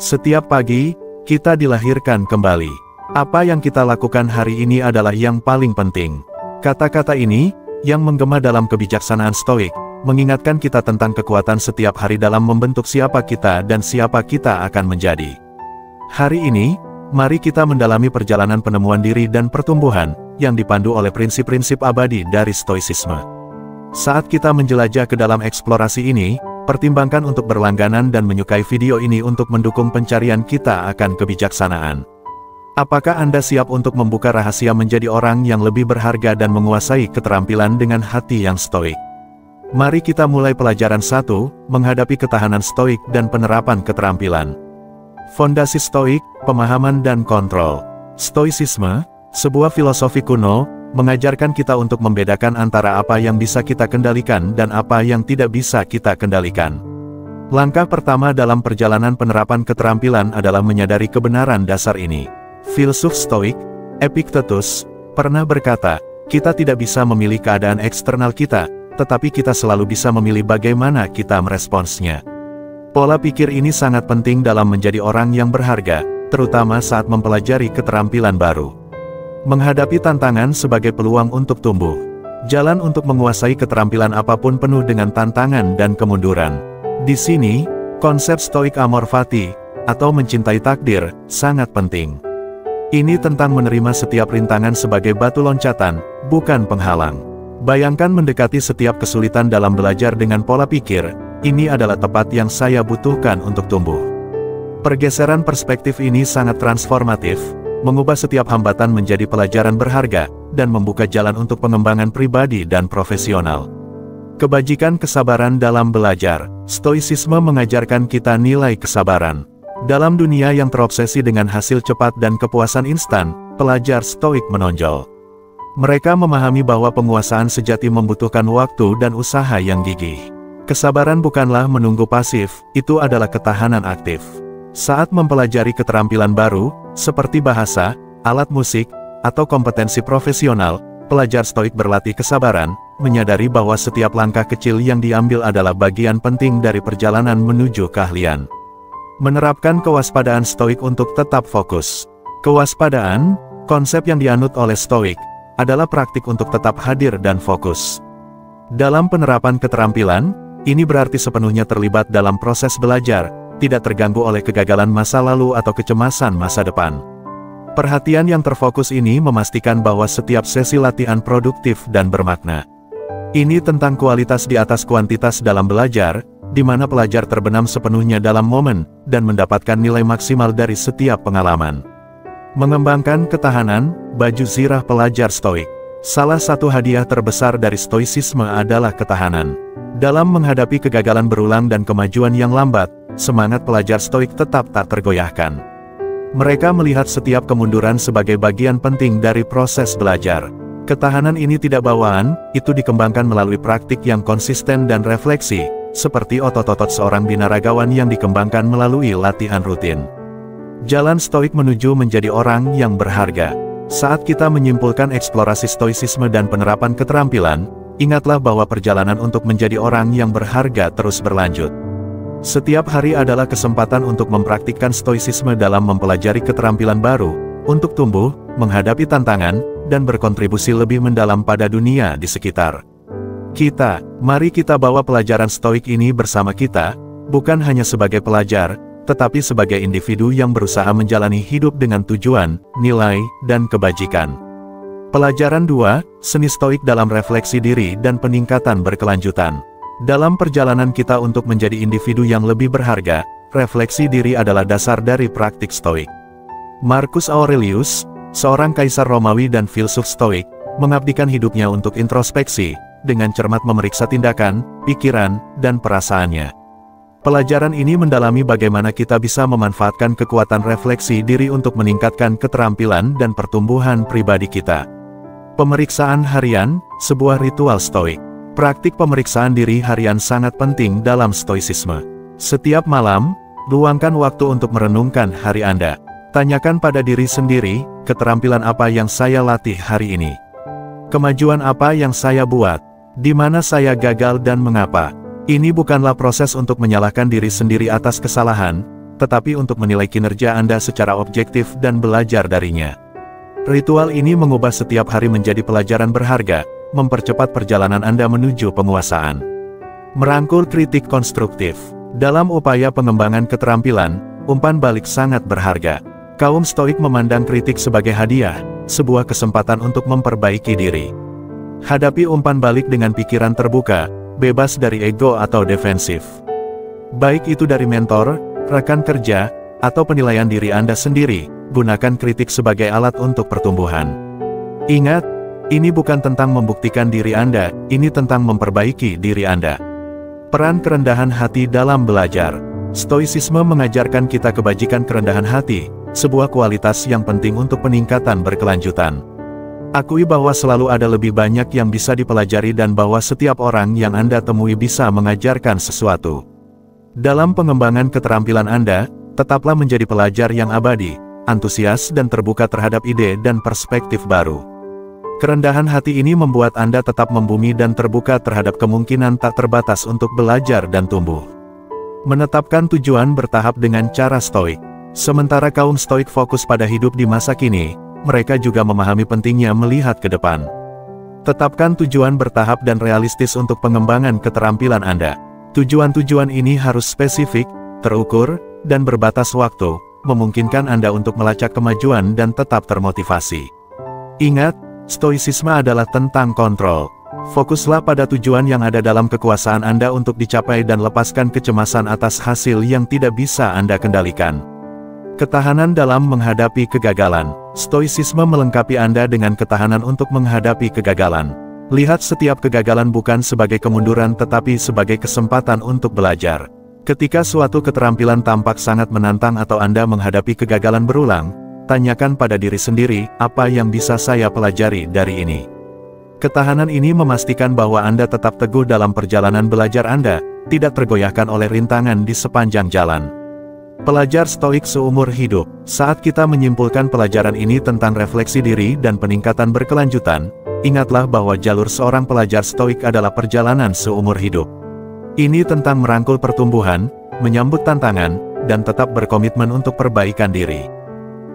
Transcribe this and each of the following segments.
Setiap pagi, kita dilahirkan kembali. Apa yang kita lakukan hari ini adalah yang paling penting. Kata-kata ini, yang menggema dalam kebijaksanaan Stoik, mengingatkan kita tentang kekuatan setiap hari dalam membentuk siapa kita dan siapa kita akan menjadi. Hari ini, mari kita mendalami perjalanan penemuan diri dan pertumbuhan, yang dipandu oleh prinsip-prinsip abadi dari Stoicisme. Saat kita menjelajah ke dalam eksplorasi ini, pertimbangkan untuk berlangganan dan menyukai video ini untuk mendukung pencarian kita akan kebijaksanaan. Apakah Anda siap untuk membuka rahasia menjadi orang yang lebih berharga dan menguasai keterampilan dengan hati yang stoik? Mari kita mulai pelajaran 1, menghadapi ketahanan stoik dan penerapan keterampilan. Fondasi stoik, pemahaman dan kontrol. Stoicisme, sebuah filosofi kuno, mengajarkan kita untuk membedakan antara apa yang bisa kita kendalikan dan apa yang tidak bisa kita kendalikan. Langkah pertama dalam perjalanan penerapan keterampilan adalah menyadari kebenaran dasar ini. Filsuf Stoik, Epictetus, pernah berkata, kita tidak bisa memilih keadaan eksternal kita, tetapi kita selalu bisa memilih bagaimana kita meresponsnya. Pola pikir ini sangat penting dalam menjadi orang yang berharga, terutama saat mempelajari keterampilan baru. Menghadapi tantangan sebagai peluang untuk tumbuh. Jalan untuk menguasai keterampilan apapun penuh dengan tantangan dan kemunduran. Di sini, konsep stoik amor fati, atau mencintai takdir, sangat penting. Ini tentang menerima setiap rintangan sebagai batu loncatan, bukan penghalang. Bayangkan mendekati setiap kesulitan dalam belajar dengan pola pikir, ini adalah tempat yang saya butuhkan untuk tumbuh. Pergeseran perspektif ini sangat transformatif, mengubah setiap hambatan menjadi pelajaran berharga, dan membuka jalan untuk pengembangan pribadi dan profesional. Kebajikan kesabaran dalam belajar. Stoicisme mengajarkan kita nilai kesabaran. Dalam dunia yang terobsesi dengan hasil cepat dan kepuasan instan, pelajar stoik menonjol. Mereka memahami bahwa penguasaan sejati membutuhkan waktu dan usaha yang gigih. Kesabaran bukanlah menunggu pasif, itu adalah ketahanan aktif. Saat mempelajari keterampilan baru, seperti bahasa, alat musik, atau kompetensi profesional, pelajar stoik berlatih kesabaran, menyadari bahwa setiap langkah kecil yang diambil adalah bagian penting dari perjalanan menuju keahlian. Menerapkan kewaspadaan stoik untuk tetap fokus. Kewaspadaan, konsep yang dianut oleh stoik, adalah praktik untuk tetap hadir dan fokus. Dalam penerapan keterampilan, ini berarti sepenuhnya terlibat dalam proses belajar, tidak terganggu oleh kegagalan masa lalu atau kecemasan masa depan. Perhatian yang terfokus ini memastikan bahwa setiap sesi latihan produktif dan bermakna. Ini tentang kualitas di atas kuantitas dalam belajar, di mana pelajar terbenam sepenuhnya dalam momen, dan mendapatkan nilai maksimal dari setiap pengalaman. Mengembangkan ketahanan, baju zirah pelajar stoik. Salah satu hadiah terbesar dari stoicisme adalah ketahanan. Dalam menghadapi kegagalan berulang dan kemajuan yang lambat, semangat pelajar stoik tetap tak tergoyahkan. Mereka melihat setiap kemunduran sebagai bagian penting dari proses belajar. Ketahanan ini tidak bawaan, itu dikembangkan melalui praktik yang konsisten dan refleksi, seperti otot-otot seorang binaragawan yang dikembangkan melalui latihan rutin. Jalan stoik menuju menjadi orang yang berharga. Saat kita menyimpulkan eksplorasi stoicisme dan penerapan keterampilan, ingatlah bahwa perjalanan untuk menjadi orang yang berharga terus berlanjut. Setiap hari adalah kesempatan untuk mempraktikkan stoicisme dalam mempelajari keterampilan baru, untuk tumbuh, menghadapi tantangan, dan berkontribusi lebih mendalam pada dunia di sekitar kita. Mari kita bawa pelajaran stoik ini bersama kita, bukan hanya sebagai pelajar, tetapi sebagai individu yang berusaha menjalani hidup dengan tujuan, nilai, dan kebajikan. Pelajaran 2, seni stoik dalam refleksi diri dan peningkatan berkelanjutan. Dalam perjalanan kita untuk menjadi individu yang lebih berharga, refleksi diri adalah dasar dari praktik stoik. Marcus Aurelius, seorang kaisar Romawi dan filsuf stoik, mengabdikan hidupnya untuk introspeksi, dengan cermat memeriksa tindakan, pikiran, dan perasaannya. Pelajaran ini mendalami bagaimana kita bisa memanfaatkan kekuatan refleksi diri untuk meningkatkan keterampilan dan pertumbuhan pribadi kita. Pemeriksaan harian, sebuah ritual stoik. Praktik pemeriksaan diri harian sangat penting dalam stoicisme. Setiap malam, luangkan waktu untuk merenungkan hari Anda. Tanyakan pada diri sendiri, keterampilan apa yang saya latih hari ini? Kemajuan apa yang saya buat? Di mana saya gagal dan mengapa? Ini bukanlah proses untuk menyalahkan diri sendiri atas kesalahan, tetapi untuk menilai kinerja Anda secara objektif dan belajar darinya. Ritual ini mengubah setiap hari menjadi pelajaran berharga, mempercepat perjalanan Anda menuju penguasaan. Merangkul kritik konstruktif. Dalam upaya pengembangan keterampilan, umpan balik sangat berharga. Kaum Stoik memandang kritik sebagai hadiah, sebuah kesempatan untuk memperbaiki diri. Hadapi umpan balik dengan pikiran terbuka, bebas dari ego atau defensif. Baik itu dari mentor, rekan kerja, atau penilaian diri Anda sendiri, gunakan kritik sebagai alat untuk pertumbuhan. Ingat, ini bukan tentang membuktikan diri Anda, ini tentang memperbaiki diri Anda. Peran kerendahan hati dalam belajar. Stoicisme mengajarkan kita kebajikan kerendahan hati, sebuah kualitas yang penting untuk peningkatan berkelanjutan. Akui bahwa selalu ada lebih banyak yang bisa dipelajari dan bahwa setiap orang yang Anda temui bisa mengajarkan sesuatu. Dalam pengembangan keterampilan Anda, tetaplah menjadi pelajar yang abadi, antusias dan terbuka terhadap ide dan perspektif baru. Kerendahan hati ini membuat Anda tetap membumi dan terbuka terhadap kemungkinan tak terbatas untuk belajar dan tumbuh. Menetapkan tujuan bertahap dengan cara stoik. Sementara kaum Stoik fokus pada hidup di masa kini, mereka juga memahami pentingnya melihat ke depan. Tetapkan tujuan bertahap dan realistis untuk pengembangan keterampilan Anda. Tujuan-tujuan ini harus spesifik, terukur, dan berbatas waktu, memungkinkan Anda untuk melacak kemajuan dan tetap termotivasi. Ingat, Stoicisme adalah tentang kontrol. Fokuslah pada tujuan yang ada dalam kekuasaan Anda untuk dicapai dan lepaskan kecemasan atas hasil yang tidak bisa Anda kendalikan. Ketahanan dalam menghadapi kegagalan. Stoicisme melengkapi Anda dengan ketahanan untuk menghadapi kegagalan. Lihat setiap kegagalan bukan sebagai kemunduran tetapi sebagai kesempatan untuk belajar. Ketika suatu keterampilan tampak sangat menantang atau Anda menghadapi kegagalan berulang, tanyakan pada diri sendiri, apa yang bisa saya pelajari dari ini? Ketahanan ini memastikan bahwa Anda tetap teguh dalam perjalanan belajar Anda, tidak tergoyahkan oleh rintangan di sepanjang jalan. Pelajar Stoik seumur hidup. Saat kita menyimpulkan pelajaran ini tentang refleksi diri dan peningkatan berkelanjutan, ingatlah bahwa jalur seorang pelajar Stoik adalah perjalanan seumur hidup. Ini tentang merangkul pertumbuhan, menyambut tantangan, dan tetap berkomitmen untuk perbaikan diri.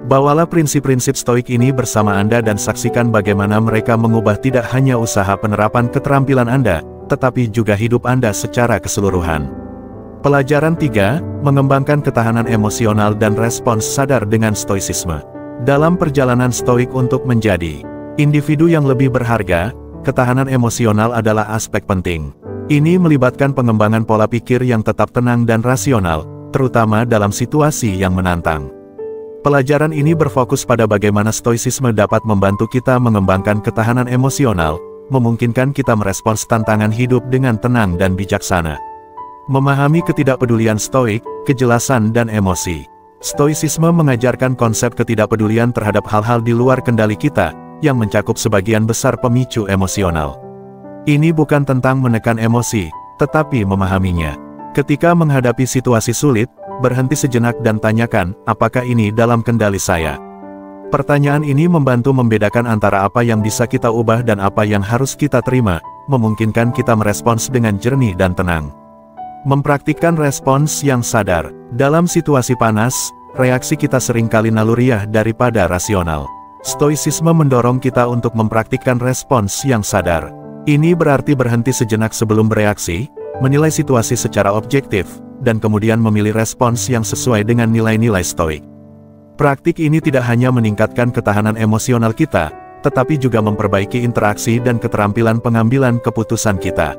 Bawalah prinsip-prinsip Stoik ini bersama Anda dan saksikan bagaimana mereka mengubah tidak hanya usaha penerapan keterampilan Anda, tetapi juga hidup Anda secara keseluruhan. Pelajaran 3, mengembangkan ketahanan emosional dan respons sadar dengan stoicisme. Dalam perjalanan stoik untuk menjadi individu yang lebih berharga, ketahanan emosional adalah aspek penting. Ini melibatkan pengembangan pola pikir yang tetap tenang dan rasional, terutama dalam situasi yang menantang. Pelajaran ini berfokus pada bagaimana stoicisme dapat membantu kita mengembangkan ketahanan emosional, memungkinkan kita merespons tantangan hidup dengan tenang dan bijaksana. Memahami ketidakpedulian stoik, kejelasan dan emosi. Stoicisme mengajarkan konsep ketidakpedulian terhadap hal-hal di luar kendali kita, yang mencakup sebagian besar pemicu emosional. Ini bukan tentang menekan emosi, tetapi memahaminya. Ketika menghadapi situasi sulit, berhenti sejenak dan tanyakan, apakah ini dalam kendali saya? Pertanyaan ini membantu membedakan antara apa yang bisa kita ubah dan apa yang harus kita terima, memungkinkan kita merespons dengan jernih dan tenang. Mempraktikkan respons yang sadar. Dalam situasi panas, reaksi kita seringkali naluriah daripada rasional. Stoicisme mendorong kita untuk mempraktikkan respons yang sadar. Ini berarti berhenti sejenak sebelum bereaksi, menilai situasi secara objektif, dan kemudian memilih respons yang sesuai dengan nilai-nilai stoik. Praktik ini tidak hanya meningkatkan ketahanan emosional kita, tetapi juga memperbaiki interaksi dan keterampilan pengambilan keputusan kita.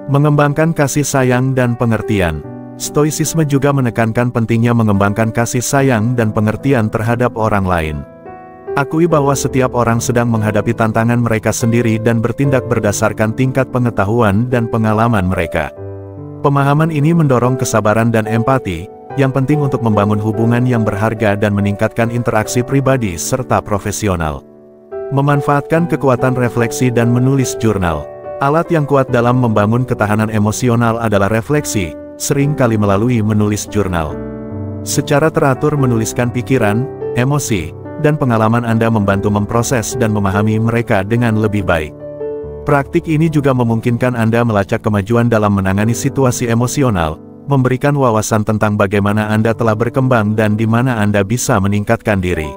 Mengembangkan kasih sayang dan pengertian. Stoicisme juga menekankan pentingnya mengembangkan kasih sayang dan pengertian terhadap orang lain. Akui bahwa setiap orang sedang menghadapi tantangan mereka sendiri dan bertindak berdasarkan tingkat pengetahuan dan pengalaman mereka. Pemahaman ini mendorong kesabaran dan empati, yang penting untuk membangun hubungan yang berharga dan meningkatkan interaksi pribadi serta profesional. Memanfaatkan kekuatan refleksi dan menulis jurnal. Alat yang kuat dalam membangun ketahanan emosional adalah refleksi, sering kali melalui menulis jurnal. Secara teratur menuliskan pikiran, emosi, dan pengalaman Anda membantu memproses dan memahami mereka dengan lebih baik. Praktik ini juga memungkinkan Anda melacak kemajuan dalam menangani situasi emosional, memberikan wawasan tentang bagaimana Anda telah berkembang dan di mana Anda bisa meningkatkan diri.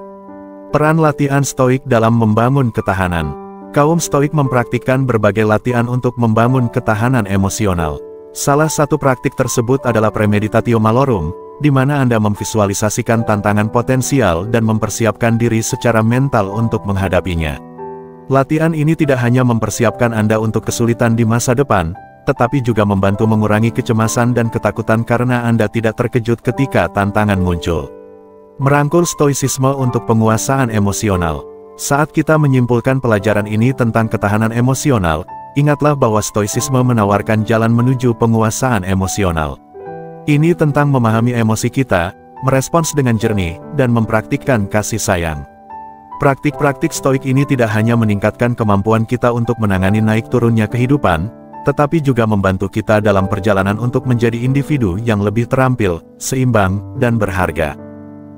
Peran latihan stoik dalam membangun ketahanan. Kaum stoik mempraktikkan berbagai latihan untuk membangun ketahanan emosional. Salah satu praktik tersebut adalah premeditatio malorum, di mana Anda memvisualisasikan tantangan potensial dan mempersiapkan diri secara mental untuk menghadapinya. Latihan ini tidak hanya mempersiapkan Anda untuk kesulitan di masa depan, tetapi juga membantu mengurangi kecemasan dan ketakutan karena Anda tidak terkejut ketika tantangan muncul. Merangkul stoisisme untuk penguasaan emosional. Saat kita menyimpulkan pelajaran ini tentang ketahanan emosional, ingatlah bahwa stoisisme menawarkan jalan menuju penguasaan emosional. Ini tentang memahami emosi kita, merespons dengan jernih, dan mempraktikkan kasih sayang. Praktik-praktik stoik ini tidak hanya meningkatkan kemampuan kita untuk menangani naik turunnya kehidupan, tetapi juga membantu kita dalam perjalanan untuk menjadi individu yang lebih terampil, seimbang, dan berharga.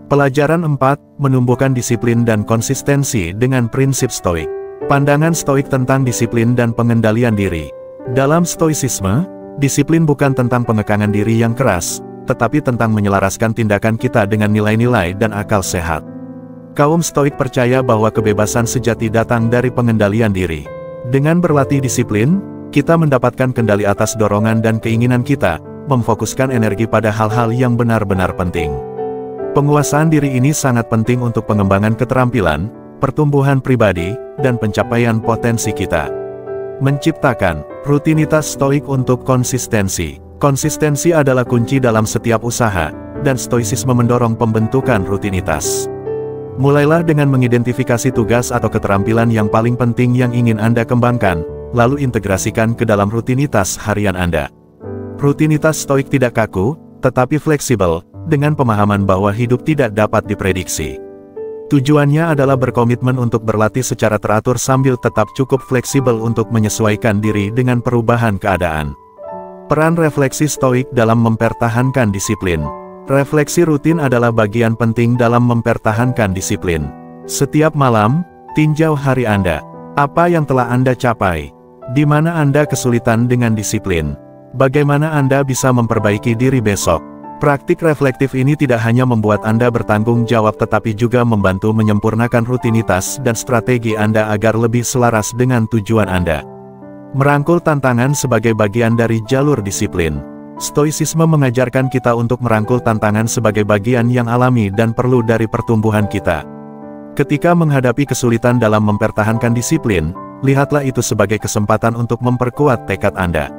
Pelajaran 4, menumbuhkan disiplin dan konsistensi dengan prinsip stoik. Pandangan stoik tentang disiplin dan pengendalian diri. Dalam stoicisme, disiplin bukan tentang pengekangan diri yang keras, tetapi tentang menyelaraskan tindakan kita dengan nilai-nilai dan akal sehat. Kaum stoik percaya bahwa kebebasan sejati datang dari pengendalian diri. Dengan berlatih disiplin, kita mendapatkan kendali atas dorongan dan keinginan kita, memfokuskan energi pada hal-hal yang benar-benar penting. Penguasaan diri ini sangat penting untuk pengembangan keterampilan, pertumbuhan pribadi, dan pencapaian potensi kita. Menciptakan rutinitas stoik untuk konsistensi. Konsistensi adalah kunci dalam setiap usaha, dan stoisisme mendorong pembentukan rutinitas. Mulailah dengan mengidentifikasi tugas atau keterampilan yang paling penting yang ingin Anda kembangkan, lalu integrasikan ke dalam rutinitas harian Anda. Rutinitas stoik tidak kaku, tetapi fleksibel, dengan pemahaman bahwa hidup tidak dapat diprediksi. Tujuannya adalah berkomitmen untuk berlatih secara teratur sambil tetap cukup fleksibel untuk menyesuaikan diri dengan perubahan keadaan. Peran refleksi stoik dalam mempertahankan disiplin. Refleksi rutin adalah bagian penting dalam mempertahankan disiplin. Setiap malam, tinjau hari Anda. Apa yang telah Anda capai? Di mana Anda kesulitan dengan disiplin? Bagaimana Anda bisa memperbaiki diri besok? Praktik reflektif ini tidak hanya membuat Anda bertanggung jawab tetapi juga membantu menyempurnakan rutinitas dan strategi Anda agar lebih selaras dengan tujuan Anda. Merangkul tantangan sebagai bagian dari jalur disiplin. Stoicisme mengajarkan kita untuk merangkul tantangan sebagai bagian yang alami dan perlu dari pertumbuhan kita. Ketika menghadapi kesulitan dalam mempertahankan disiplin, lihatlah itu sebagai kesempatan untuk memperkuat tekad Anda.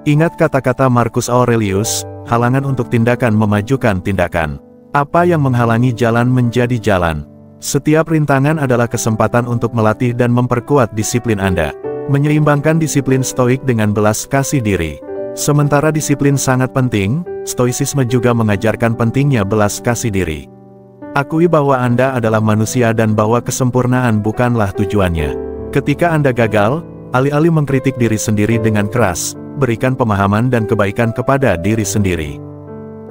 Ingat kata-kata Marcus Aurelius, halangan untuk tindakan memajukan tindakan. Apa yang menghalangi jalan menjadi jalan? Setiap rintangan adalah kesempatan untuk melatih dan memperkuat disiplin Anda. Menyeimbangkan disiplin stoik dengan belas kasih diri. Sementara disiplin sangat penting, stoicisme juga mengajarkan pentingnya belas kasih diri. Akui bahwa Anda adalah manusia dan bahwa kesempurnaan bukanlah tujuannya. Ketika Anda gagal, alih-alih mengkritik diri sendiri dengan keras, berikan pemahaman dan kebaikan kepada diri sendiri.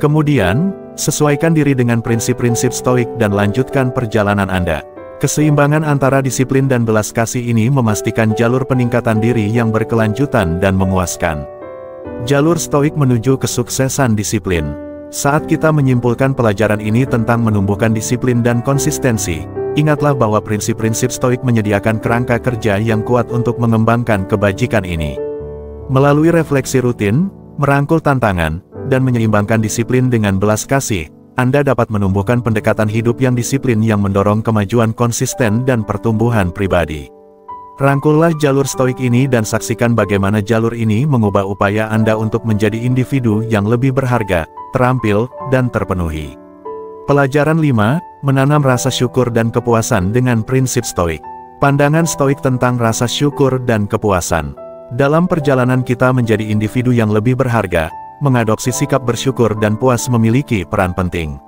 Kemudian, sesuaikan diri dengan prinsip-prinsip stoik dan lanjutkan perjalanan Anda. Keseimbangan antara disiplin dan belas kasih ini memastikan jalur peningkatan diri yang berkelanjutan dan memuaskan. Jalur stoik menuju kesuksesan disiplin. Saat kita menyimpulkan pelajaran ini tentang menumbuhkan disiplin dan konsistensi, ingatlah bahwa prinsip-prinsip stoik menyediakan kerangka kerja yang kuat untuk mengembangkan kebajikan ini. Melalui refleksi rutin, merangkul tantangan, dan menyeimbangkan disiplin dengan belas kasih, Anda dapat menumbuhkan pendekatan hidup yang disiplin yang mendorong kemajuan konsisten dan pertumbuhan pribadi. Rangkullah jalur stoik ini dan saksikan bagaimana jalur ini mengubah upaya Anda untuk menjadi individu yang lebih berharga, terampil, dan terpenuhi. Pelajaran 5, menanam rasa syukur dan kepuasan dengan prinsip stoik. Pandangan stoik tentang rasa syukur dan kepuasan. Dalam perjalanan kita menjadi individu yang lebih berharga, mengadopsi sikap bersyukur dan puas memiliki peran penting.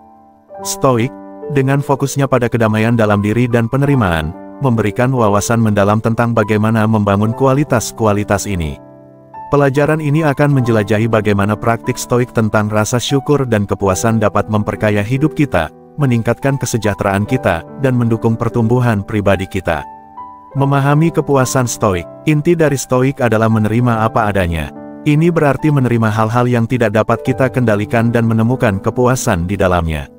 Stoik, dengan fokusnya pada kedamaian dalam diri dan penerimaan, memberikan wawasan mendalam tentang bagaimana membangun kualitas-kualitas ini. Pelajaran ini akan menjelajahi bagaimana praktik stoik tentang rasa syukur dan kepuasan dapat memperkaya hidup kita, meningkatkan kesejahteraan kita, dan mendukung pertumbuhan pribadi kita. Memahami kepuasan stoik. Inti dari stoik adalah menerima apa adanya. Ini berarti menerima hal-hal yang tidak dapat kita kendalikan dan menemukan kepuasan di dalamnya.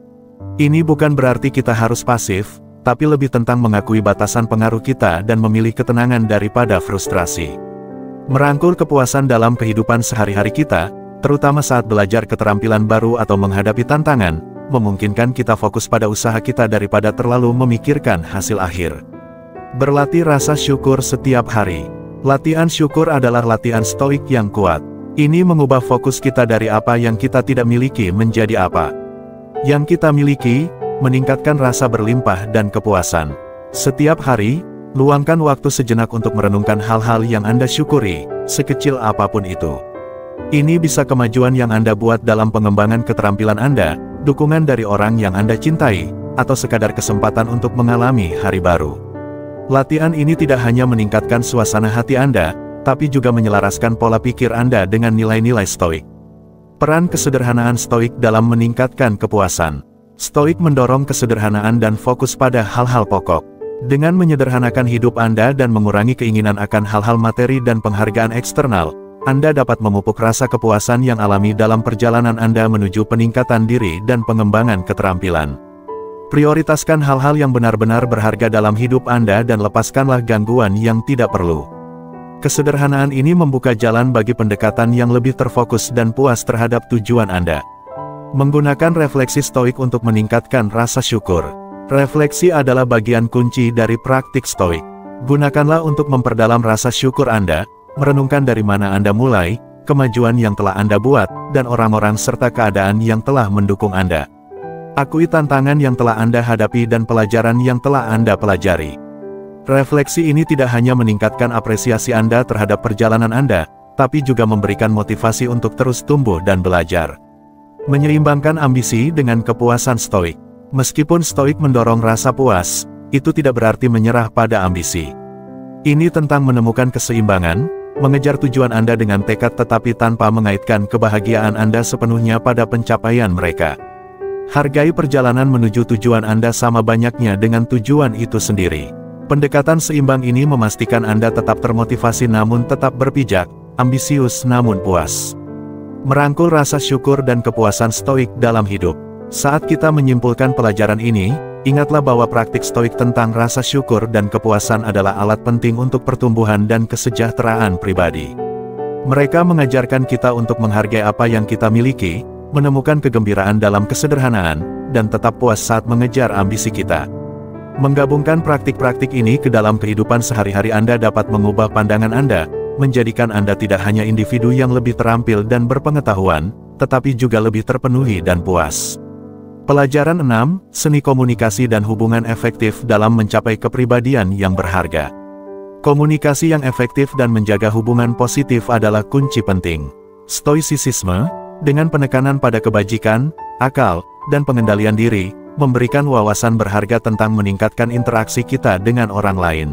Ini bukan berarti kita harus pasif, tapi lebih tentang mengakui batasan pengaruh kita dan memilih ketenangan daripada frustrasi. Merangkul kepuasan dalam kehidupan sehari-hari kita, terutama saat belajar keterampilan baru atau menghadapi tantangan, memungkinkan kita fokus pada usaha kita daripada terlalu memikirkan hasil akhir. Berlatih rasa syukur setiap hari. Latihan syukur adalah latihan stoik yang kuat. Ini mengubah fokus kita dari apa yang kita tidak miliki menjadi apa yang kita miliki, meningkatkan rasa berlimpah dan kepuasan. Setiap hari, luangkan waktu sejenak untuk merenungkan hal-hal yang Anda syukuri, sekecil apapun itu. Ini bisa kemajuan yang Anda buat dalam pengembangan keterampilan Anda, dukungan dari orang yang Anda cintai, atau sekadar kesempatan untuk mengalami hari baru. Latihan ini tidak hanya meningkatkan suasana hati Anda, tapi juga menyelaraskan pola pikir Anda dengan nilai-nilai stoik. Peran kesederhanaan stoik dalam meningkatkan kepuasan. Stoik mendorong kesederhanaan dan fokus pada hal-hal pokok. Dengan menyederhanakan hidup Anda dan mengurangi keinginan akan hal-hal materi dan penghargaan eksternal, Anda dapat memupuk rasa kepuasan yang alami dalam perjalanan Anda menuju peningkatan diri dan pengembangan keterampilan. Prioritaskan hal-hal yang benar-benar berharga dalam hidup Anda dan lepaskanlah gangguan yang tidak perlu. Kesederhanaan ini membuka jalan bagi pendekatan yang lebih terfokus dan puas terhadap tujuan Anda. Menggunakan refleksi stoik untuk meningkatkan rasa syukur. Refleksi adalah bagian kunci dari praktik stoik. Gunakanlah untuk memperdalam rasa syukur Anda, merenungkan dari mana Anda mulai, kemajuan yang telah Anda buat, dan orang-orang serta keadaan yang telah mendukung Anda. Akui tantangan yang telah Anda hadapi dan pelajaran yang telah Anda pelajari. Refleksi ini tidak hanya meningkatkan apresiasi Anda terhadap perjalanan Anda, tapi juga memberikan motivasi untuk terus tumbuh dan belajar. Menyeimbangkan ambisi dengan kepuasan stoik. Meskipun stoik mendorong rasa puas, itu tidak berarti menyerah pada ambisi. Ini tentang menemukan keseimbangan, mengejar tujuan Anda dengan tekad tetapi tanpa mengaitkan kebahagiaan Anda sepenuhnya pada pencapaian mereka. Hargai perjalanan menuju tujuan Anda sama banyaknya dengan tujuan itu sendiri. Pendekatan seimbang ini memastikan Anda tetap termotivasi namun tetap berpijak, ambisius namun puas. Merangkul rasa syukur dan kepuasan stoik dalam hidup. Saat kita menyimpulkan pelajaran ini, ingatlah bahwa praktik stoik tentang rasa syukur dan kepuasan adalah alat penting untuk pertumbuhan dan kesejahteraan pribadi. Mereka mengajarkan kita untuk menghargai apa yang kita miliki, menemukan kegembiraan dalam kesederhanaan, dan tetap puas saat mengejar ambisi kita. Menggabungkan praktik-praktik ini ke dalam kehidupan sehari-hari Anda dapat mengubah pandangan Anda, menjadikan Anda tidak hanya individu yang lebih terampil dan berpengetahuan, tetapi juga lebih terpenuhi dan puas. Pelajaran 6, Seni Komunikasi dan Hubungan Efektif dalam Mencapai Kepribadian yang Berharga. Komunikasi yang efektif dan menjaga hubungan positif adalah kunci penting. Stoicisme, dengan penekanan pada kebajikan, akal, dan pengendalian diri, memberikan wawasan berharga tentang meningkatkan interaksi kita dengan orang lain.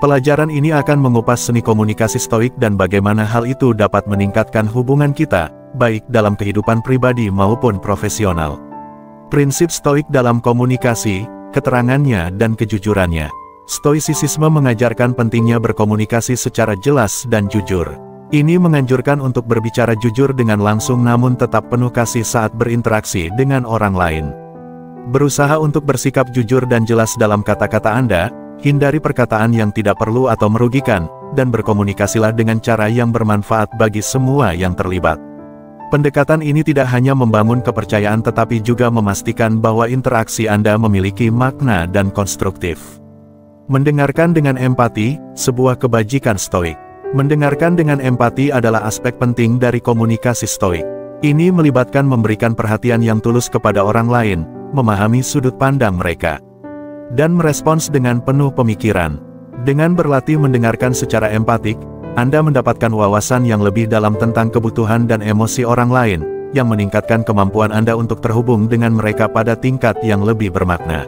Pelajaran ini akan mengupas seni komunikasi stoik dan bagaimana hal itu dapat meningkatkan hubungan kita, baik dalam kehidupan pribadi maupun profesional. Prinsip stoik dalam komunikasi, keterangannya dan kejujurannya. Stoicisme mengajarkan pentingnya berkomunikasi secara jelas dan jujur. Ini menganjurkan untuk berbicara jujur dengan langsung namun tetap penuh kasih saat berinteraksi dengan orang lain. Berusaha untuk bersikap jujur dan jelas dalam kata-kata Anda, hindari perkataan yang tidak perlu atau merugikan, dan berkomunikasilah dengan cara yang bermanfaat bagi semua yang terlibat. Pendekatan ini tidak hanya membangun kepercayaan tetapi juga memastikan bahwa interaksi Anda memiliki makna dan konstruktif. Mendengarkan dengan empati, sebuah kebajikan stoik. Mendengarkan dengan empati adalah aspek penting dari komunikasi stoik. Ini melibatkan memberikan perhatian yang tulus kepada orang lain, memahami sudut pandang mereka, dan merespons dengan penuh pemikiran. Dengan berlatih mendengarkan secara empatik, Anda mendapatkan wawasan yang lebih dalam tentang kebutuhan dan emosi orang lain, yang meningkatkan kemampuan Anda untuk terhubung dengan mereka pada tingkat yang lebih bermakna.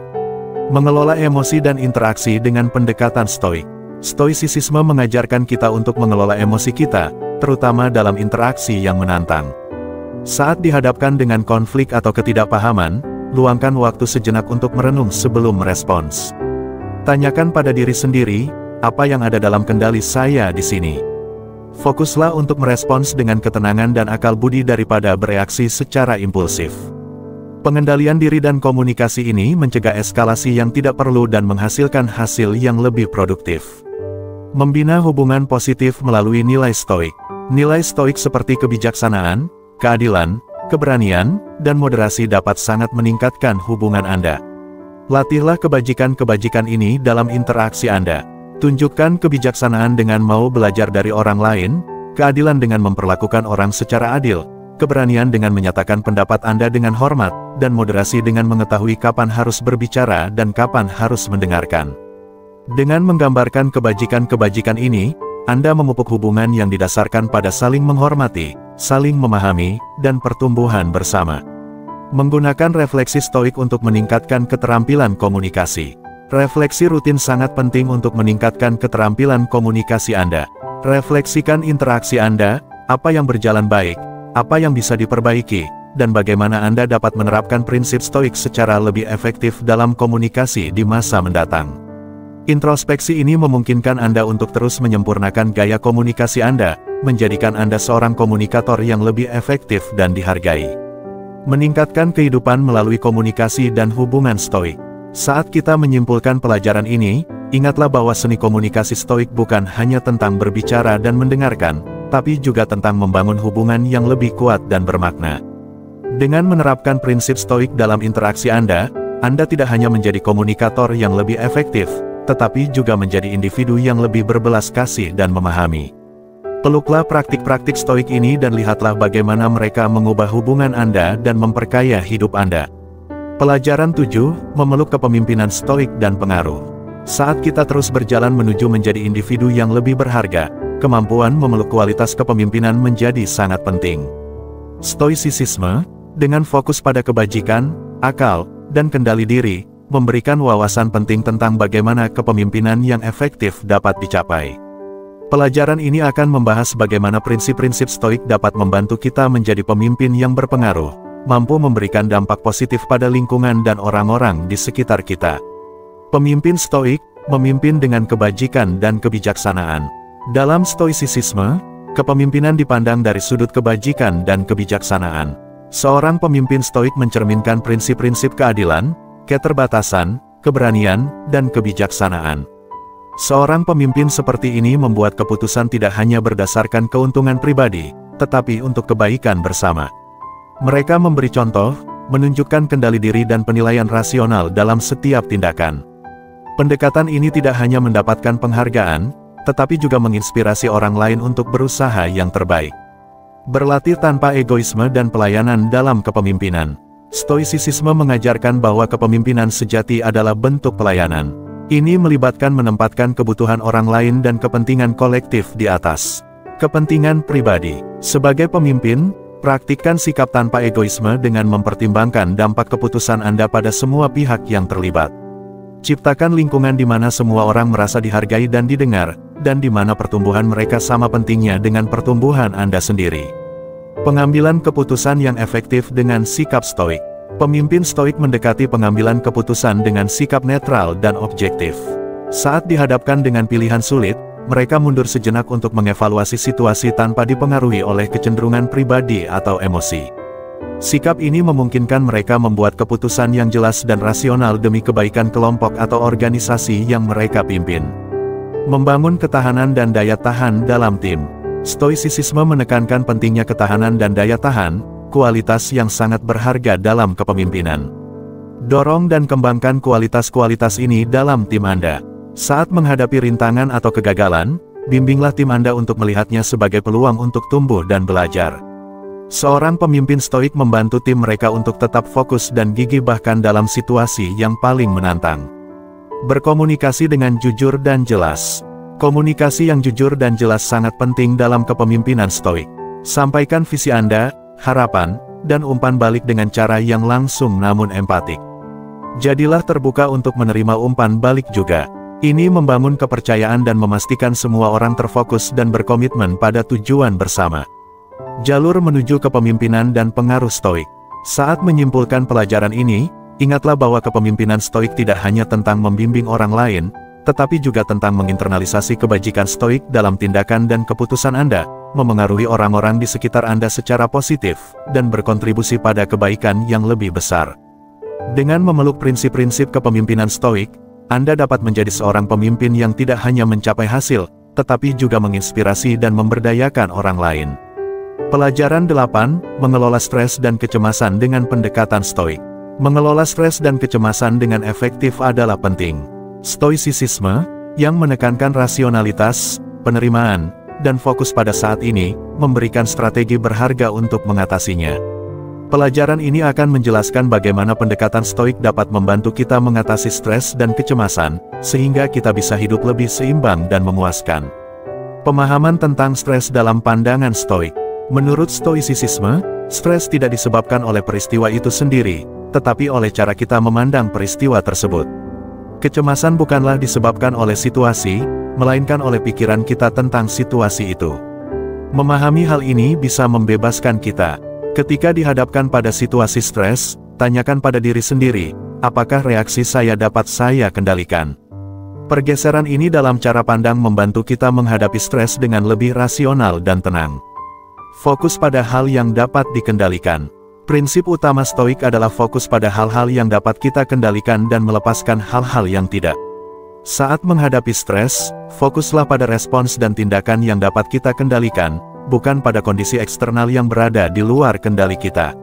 Mengelola emosi dan interaksi dengan pendekatan stoik. Stoicisme mengajarkan kita untuk mengelola emosi kita, terutama dalam interaksi yang menantang. Saat dihadapkan dengan konflik atau ketidakpahaman, luangkan waktu sejenak untuk merenung sebelum merespons. Tanyakan pada diri sendiri, apa yang ada dalam kendali saya di sini? Fokuslah untuk merespons dengan ketenangan dan akal budi daripada bereaksi secara impulsif. Pengendalian diri dan komunikasi ini mencegah eskalasi yang tidak perlu dan menghasilkan hasil yang lebih produktif. Membina hubungan positif melalui nilai stoik. Nilai stoik seperti kebijaksanaan, keadilan, keberanian, dan moderasi dapat sangat meningkatkan hubungan Anda. Latihlah kebajikan-kebajikan ini dalam interaksi Anda. Tunjukkan kebijaksanaan dengan mau belajar dari orang lain, keadilan dengan memperlakukan orang secara adil, keberanian dengan menyatakan pendapat Anda dengan hormat, dan moderasi dengan mengetahui kapan harus berbicara dan kapan harus mendengarkan. Dengan menggambarkan kebajikan-kebajikan ini, Anda memupuk hubungan yang didasarkan pada saling menghormati, saling memahami, dan pertumbuhan bersama. Menggunakan refleksi stoik untuk meningkatkan keterampilan komunikasi. Refleksi rutin sangat penting untuk meningkatkan keterampilan komunikasi Anda. Refleksikan interaksi Anda, apa yang berjalan baik, apa yang bisa diperbaiki, dan bagaimana Anda dapat menerapkan prinsip stoik secara lebih efektif dalam komunikasi di masa mendatang. Introspeksi ini memungkinkan Anda untuk terus menyempurnakan gaya komunikasi Anda, menjadikan Anda seorang komunikator yang lebih efektif dan dihargai. Meningkatkan kehidupan melalui komunikasi dan hubungan stoik. Saat kita menyimpulkan pelajaran ini, ingatlah bahwa seni komunikasi stoik bukan hanya tentang berbicara dan mendengarkan, tapi juga tentang membangun hubungan yang lebih kuat dan bermakna. Dengan menerapkan prinsip stoik dalam interaksi Anda tidak hanya menjadi komunikator yang lebih efektif, tetapi juga menjadi individu yang lebih berbelas kasih dan memahami. Peluklah praktik-praktik stoik ini dan lihatlah bagaimana mereka mengubah hubungan Anda dan memperkaya hidup Anda. Pelajaran 7, memeluk kepemimpinan stoik dan pengaruh. Saat kita terus berjalan menuju menjadi individu yang lebih berharga, kemampuan memeluk kualitas kepemimpinan menjadi sangat penting. Stoicisme, dengan fokus pada kebajikan, akal, dan kendali diri, memberikan wawasan penting tentang bagaimana kepemimpinan yang efektif dapat dicapai. Pelajaran ini akan membahas bagaimana prinsip-prinsip stoik dapat membantu kita menjadi pemimpin yang berpengaruh, mampu memberikan dampak positif pada lingkungan dan orang-orang di sekitar kita. Pemimpin stoik, memimpin dengan kebajikan dan kebijaksanaan. Dalam stoicisme, kepemimpinan dipandang dari sudut kebajikan dan kebijaksanaan. Seorang pemimpin stoik mencerminkan prinsip-prinsip keadilan, keterbatasan, keberanian, dan kebijaksanaan. Seorang pemimpin seperti ini membuat keputusan tidak hanya berdasarkan keuntungan pribadi, tetapi untuk kebaikan bersama. Mereka memberi contoh, menunjukkan kendali diri dan penilaian rasional dalam setiap tindakan. Pendekatan ini tidak hanya mendapatkan penghargaan, tetapi juga menginspirasi orang lain untuk berusaha yang terbaik. Berlatih tanpa egoisme dan pelayanan dalam kepemimpinan. Stoicisme mengajarkan bahwa kepemimpinan sejati adalah bentuk pelayanan. Ini melibatkan menempatkan kebutuhan orang lain dan kepentingan kolektif di atas kepentingan pribadi. Sebagai pemimpin, praktikkan sikap tanpa egoisme dengan mempertimbangkan dampak keputusan Anda pada semua pihak yang terlibat. Ciptakan lingkungan di mana semua orang merasa dihargai dan didengar, dan di mana pertumbuhan mereka sama pentingnya dengan pertumbuhan Anda sendiri. Pengambilan keputusan yang efektif dengan sikap stoik. Pemimpin stoik mendekati pengambilan keputusan dengan sikap netral dan objektif. Saat dihadapkan dengan pilihan sulit, mereka mundur sejenak untuk mengevaluasi situasi tanpa dipengaruhi oleh kecenderungan pribadi atau emosi. Sikap ini memungkinkan mereka membuat keputusan yang jelas dan rasional demi kebaikan kelompok atau organisasi yang mereka pimpin. Membangun ketahanan dan daya tahan dalam tim. Stoicisme menekankan pentingnya ketahanan dan daya tahan, kualitas yang sangat berharga dalam kepemimpinan. Dorong dan kembangkan kualitas-kualitas ini dalam tim Anda. Saat menghadapi rintangan atau kegagalan, bimbinglah tim Anda untuk melihatnya sebagai peluang untuk tumbuh dan belajar. Seorang pemimpin stoik membantu tim mereka untuk tetap fokus dan gigih bahkan dalam situasi yang paling menantang. Berkomunikasi dengan jujur dan jelas. Komunikasi yang jujur dan jelas sangat penting dalam kepemimpinan stoik. Sampaikan visi Anda, harapan, dan umpan balik dengan cara yang langsung namun empatik. Jadilah terbuka untuk menerima umpan balik juga. Ini membangun kepercayaan dan memastikan semua orang terfokus dan berkomitmen pada tujuan bersama. Jalur menuju kepemimpinan dan pengaruh stoik. Saat menyimpulkan pelajaran ini, ingatlah bahwa kepemimpinan stoik tidak hanya tentang membimbing orang lain, tetapi juga tentang menginternalisasi kebajikan stoik dalam tindakan dan keputusan Anda, memengaruhi orang-orang di sekitar Anda secara positif, dan berkontribusi pada kebaikan yang lebih besar. Dengan memeluk prinsip-prinsip kepemimpinan stoik, Anda dapat menjadi seorang pemimpin yang tidak hanya mencapai hasil, tetapi juga menginspirasi dan memberdayakan orang lain. Pelajaran 8, mengelola stres dan kecemasan dengan pendekatan stoik. Mengelola stres dan kecemasan dengan efektif adalah penting. Stoicisme, yang menekankan rasionalitas, penerimaan, dan fokus pada saat ini, memberikan strategi berharga untuk mengatasinya. Pelajaran ini akan menjelaskan bagaimana pendekatan stoik dapat membantu kita mengatasi stres dan kecemasan, sehingga kita bisa hidup lebih seimbang dan memuaskan. Pemahaman tentang stres dalam pandangan stoik. Menurut stoicisme, stres tidak disebabkan oleh peristiwa itu sendiri, tetapi oleh cara kita memandang peristiwa tersebut. Kecemasan bukanlah disebabkan oleh situasi, melainkan oleh pikiran kita tentang situasi itu. Memahami hal ini bisa membebaskan kita. Ketika dihadapkan pada situasi stres, tanyakan pada diri sendiri, apakah reaksi saya dapat saya kendalikan? Pergeseran ini dalam cara pandang membantu kita menghadapi stres dengan lebih rasional dan tenang. Fokus pada hal yang dapat dikendalikan. Prinsip utama stoik adalah fokus pada hal-hal yang dapat kita kendalikan dan melepaskan hal-hal yang tidak. Saat menghadapi stres, fokuslah pada respons dan tindakan yang dapat kita kendalikan, bukan pada kondisi eksternal yang berada di luar kendali kita.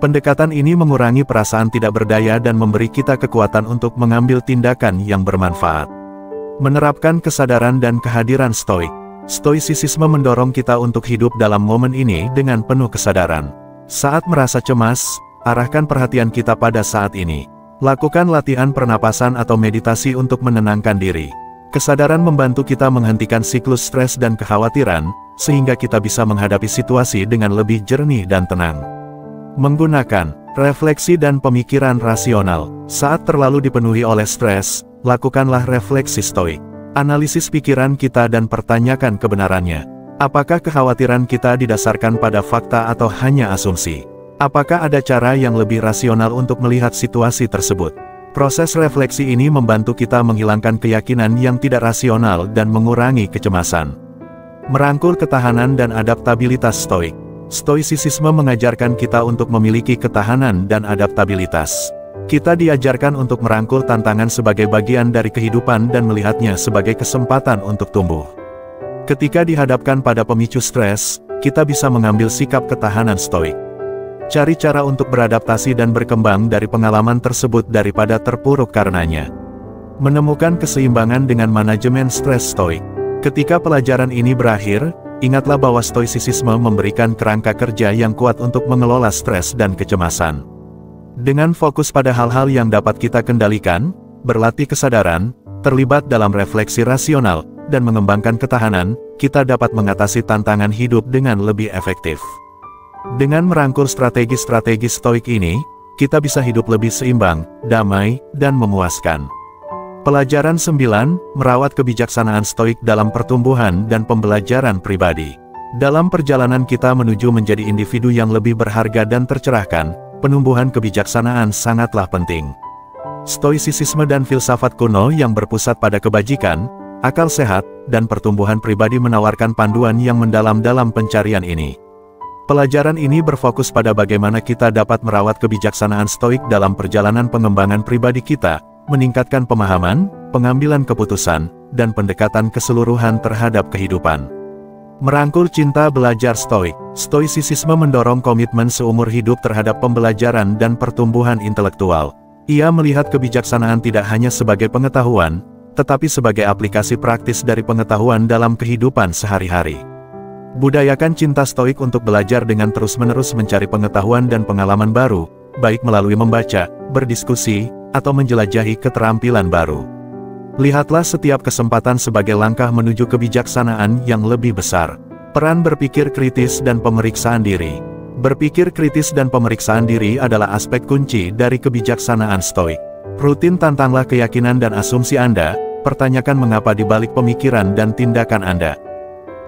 Pendekatan ini mengurangi perasaan tidak berdaya dan memberi kita kekuatan untuk mengambil tindakan yang bermanfaat. Menerapkan kesadaran dan kehadiran stoik. Stoicisme mendorong kita untuk hidup dalam momen ini dengan penuh kesadaran. Saat merasa cemas, arahkan perhatian kita pada saat ini. Lakukan latihan pernapasan atau meditasi untuk menenangkan diri. Kesadaran membantu kita menghentikan siklus stres dan kekhawatiran, sehingga kita bisa menghadapi situasi dengan lebih jernih dan tenang. Menggunakan refleksi dan pemikiran rasional. Saat terlalu dipenuhi oleh stres, lakukanlah refleksi stoik. Analisis pikiran kita dan pertanyakan kebenarannya. Apakah kekhawatiran kita didasarkan pada fakta atau hanya asumsi? Apakah ada cara yang lebih rasional untuk melihat situasi tersebut? Proses refleksi ini membantu kita menghilangkan keyakinan yang tidak rasional dan mengurangi kecemasan. Merangkul ketahanan dan adaptabilitas stoik. Stoicisme mengajarkan kita untuk memiliki ketahanan dan adaptabilitas. Kita diajarkan untuk merangkul tantangan sebagai bagian dari kehidupan dan melihatnya sebagai kesempatan untuk tumbuh. Ketika dihadapkan pada pemicu stres, kita bisa mengambil sikap ketahanan stoik. Cari cara untuk beradaptasi dan berkembang dari pengalaman tersebut daripada terpuruk karenanya. Menemukan keseimbangan dengan manajemen stres stoik. Ketika pelajaran ini berakhir, ingatlah bahwa stoicisme memberikan kerangka kerja yang kuat untuk mengelola stres dan kecemasan. Dengan fokus pada hal-hal yang dapat kita kendalikan, berlatih kesadaran, terlibat dalam refleksi rasional, dan mengembangkan ketahanan, kita dapat mengatasi tantangan hidup dengan lebih efektif. Dengan merangkul strategi-strategi stoik ini, kita bisa hidup lebih seimbang, damai, dan memuaskan. Pelajaran 9, merawat kebijaksanaan stoik dalam pertumbuhan dan pembelajaran pribadi. Dalam perjalanan kita menuju menjadi individu yang lebih berharga dan tercerahkan, penumbuhan kebijaksanaan sangatlah penting. Stoicisme dan filsafat kuno yang berpusat pada kebajikan, akal sehat, dan pertumbuhan pribadi menawarkan panduan yang mendalam dalam pencarian ini. Pelajaran ini berfokus pada bagaimana kita dapat merawat kebijaksanaan stoik dalam perjalanan pengembangan pribadi kita, meningkatkan pemahaman, pengambilan keputusan, dan pendekatan keseluruhan terhadap kehidupan. Merangkul cinta belajar stoik. Stoicisme mendorong komitmen seumur hidup terhadap pembelajaran dan pertumbuhan intelektual. Ia melihat kebijaksanaan tidak hanya sebagai pengetahuan, tetapi sebagai aplikasi praktis dari pengetahuan dalam kehidupan sehari-hari. Budayakan cinta stoik untuk belajar dengan terus-menerus mencari pengetahuan dan pengalaman baru, baik melalui membaca, berdiskusi, atau menjelajahi keterampilan baru. Lihatlah setiap kesempatan sebagai langkah menuju kebijaksanaan yang lebih besar. Peran berpikir kritis dan pemeriksaan diri. Berpikir kritis dan pemeriksaan diri adalah aspek kunci dari kebijaksanaan stoik. Rutin tantanglah keyakinan dan asumsi Anda, pertanyakan mengapa di balik pemikiran dan tindakan Anda.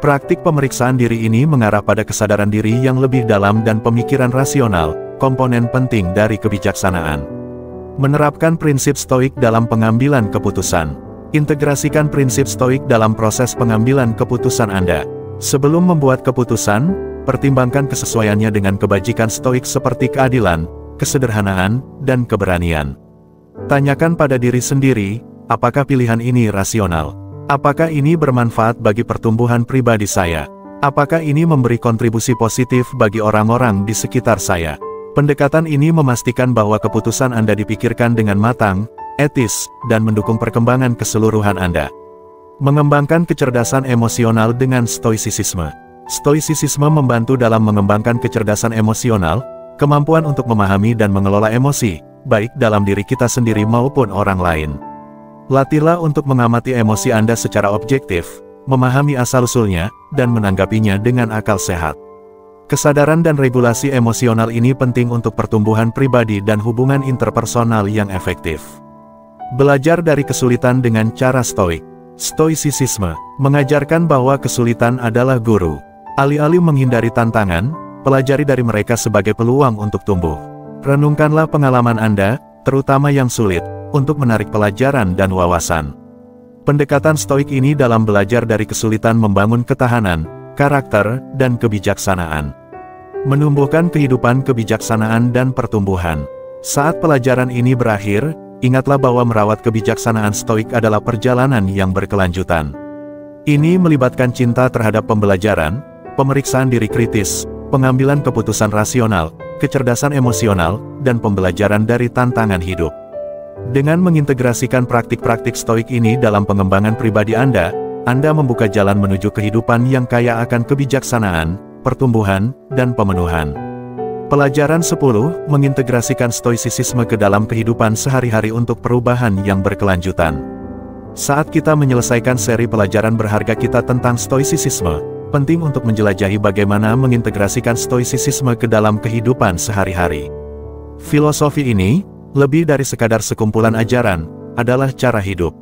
Praktik pemeriksaan diri ini mengarah pada kesadaran diri yang lebih dalam dan pemikiran rasional, komponen penting dari kebijaksanaan. Menerapkan prinsip stoik dalam pengambilan keputusan. Integrasikan prinsip stoik dalam proses pengambilan keputusan Anda. Sebelum membuat keputusan, pertimbangkan kesesuaiannya dengan kebajikan stoik seperti keadilan, kesederhanaan, dan keberanian. Tanyakan pada diri sendiri, apakah pilihan ini rasional? Apakah ini bermanfaat bagi pertumbuhan pribadi saya? Apakah ini memberi kontribusi positif bagi orang-orang di sekitar saya? Pendekatan ini memastikan bahwa keputusan Anda dipikirkan dengan matang, etis, dan mendukung perkembangan keseluruhan Anda. Mengembangkan kecerdasan emosional dengan stoicisme. Stoicisme membantu dalam mengembangkan kecerdasan emosional, kemampuan untuk memahami dan mengelola emosi, baik dalam diri kita sendiri maupun orang lain. Latihlah untuk mengamati emosi Anda secara objektif, memahami asal-usulnya, dan menanggapinya dengan akal sehat. Kesadaran dan regulasi emosional ini penting untuk pertumbuhan pribadi dan hubungan interpersonal yang efektif. Belajar dari kesulitan dengan cara stoik. Stoicisme mengajarkan bahwa kesulitan adalah guru. Alih-alih menghindari tantangan, pelajari dari mereka sebagai peluang untuk tumbuh. Renungkanlah pengalaman Anda, terutama yang sulit, untuk menarik pelajaran dan wawasan. Pendekatan stoik ini dalam belajar dari kesulitan membangun ketahanan, karakter, dan kebijaksanaan. Menumbuhkan kehidupan kebijaksanaan dan pertumbuhan. Saat pelajaran ini berakhir, ingatlah bahwa merawat kebijaksanaan stoik adalah perjalanan yang berkelanjutan. Ini melibatkan cinta terhadap pembelajaran, pemeriksaan diri kritis, pengambilan keputusan rasional, kecerdasan emosional, dan pembelajaran dari tantangan hidup. Dengan mengintegrasikan praktik-praktik stoik ini dalam pengembangan pribadi Anda membuka jalan menuju kehidupan yang kaya akan kebijaksanaan, pertumbuhan, dan pemenuhan. Pelajaran 10, mengintegrasikan stoicisme ke dalam kehidupan sehari-hari untuk perubahan yang berkelanjutan. Saat kita menyelesaikan seri pelajaran berharga kita tentang stoicisme, penting untuk menjelajahi bagaimana mengintegrasikan stoicisme ke dalam kehidupan sehari-hari. Filosofi ini, lebih dari sekadar sekumpulan ajaran, adalah cara hidup.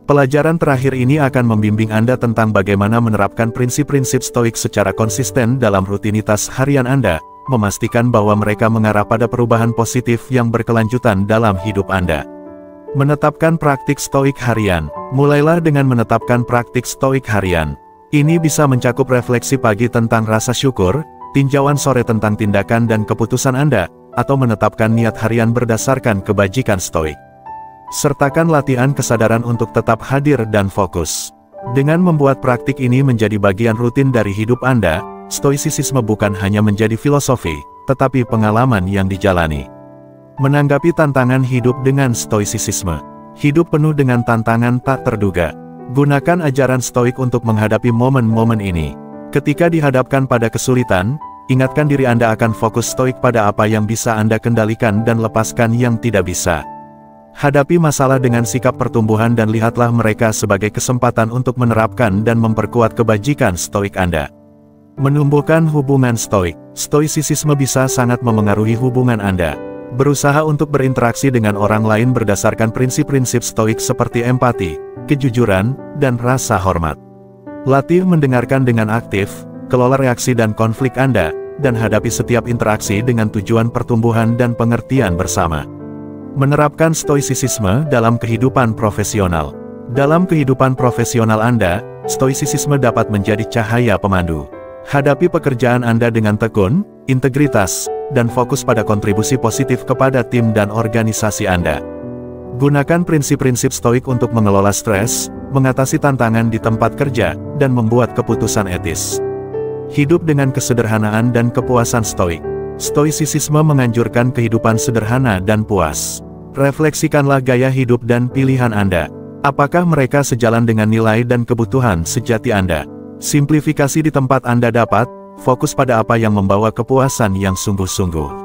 Pelajaran terakhir ini akan membimbing Anda tentang bagaimana menerapkan prinsip-prinsip stoik secara konsisten dalam rutinitas harian Anda, memastikan bahwa mereka mengarah pada perubahan positif yang berkelanjutan dalam hidup Anda. Menetapkan praktik stoik harian. Mulailah dengan menetapkan praktik stoik harian. Ini bisa mencakup refleksi pagi tentang rasa syukur, tinjauan sore tentang tindakan dan keputusan Anda, atau menetapkan niat harian berdasarkan kebajikan stoik. Sertakan latihan kesadaran untuk tetap hadir dan fokus. Dengan membuat praktik ini menjadi bagian rutin dari hidup Anda, stoicisme bukan hanya menjadi filosofi, tetapi pengalaman yang dijalani. Menanggapi tantangan hidup dengan stoicisme. Hidup penuh dengan tantangan tak terduga. Gunakan ajaran stoik untuk menghadapi momen-momen ini. Ketika dihadapkan pada kesulitan, ingatkan diri Anda akan fokus stoik pada apa yang bisa Anda kendalikan dan lepaskan yang tidak bisa. Hadapi masalah dengan sikap pertumbuhan dan lihatlah mereka sebagai kesempatan untuk menerapkan dan memperkuat kebajikan stoik Anda. Menumbuhkan hubungan stoik. Stoicisme bisa sangat memengaruhi hubungan Anda. Berusaha untuk berinteraksi dengan orang lain berdasarkan prinsip-prinsip stoik seperti empati, kejujuran, dan rasa hormat. Latih mendengarkan dengan aktif, kelola reaksi dan konflik Anda, dan hadapi setiap interaksi dengan tujuan pertumbuhan dan pengertian bersama. Menerapkan stoicisme dalam kehidupan profesional. Dalam kehidupan profesional Anda, stoicisme dapat menjadi cahaya pemandu. Hadapi pekerjaan Anda dengan tekun, integritas, dan fokus pada kontribusi positif kepada tim dan organisasi Anda. Gunakan prinsip-prinsip stoik untuk mengelola stres, mengatasi tantangan di tempat kerja, dan membuat keputusan etis. Hidup dengan kesederhanaan dan kepuasan stoik. Stoicisme menganjurkan kehidupan sederhana dan puas. Refleksikanlah gaya hidup dan pilihan Anda. Apakah mereka sejalan dengan nilai dan kebutuhan sejati Anda? Simplifikasi di tempat Anda dapat, fokus pada apa yang membawa kepuasan yang sungguh-sungguh.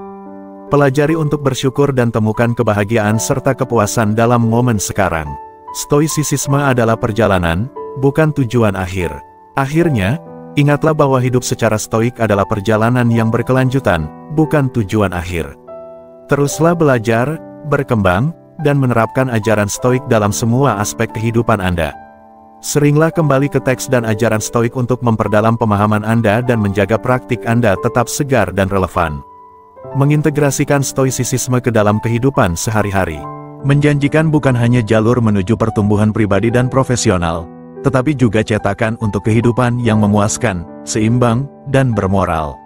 Pelajari untuk bersyukur dan temukan kebahagiaan serta kepuasan dalam momen sekarang. Stoicisme adalah perjalanan, bukan tujuan akhir. Akhirnya, ingatlah bahwa hidup secara stoik adalah perjalanan yang berkelanjutan, bukan tujuan akhir. Teruslah belajar, berkembang, dan menerapkan ajaran stoik dalam semua aspek kehidupan Anda. Seringlah kembali ke teks dan ajaran stoik untuk memperdalam pemahaman Anda dan menjaga praktik Anda tetap segar dan relevan. Mengintegrasikan stoicisme ke dalam kehidupan sehari-hari. Menjanjikan bukan hanya jalur menuju pertumbuhan pribadi dan profesional, tetapi juga cetakan untuk kehidupan yang memuaskan, seimbang, dan bermoral.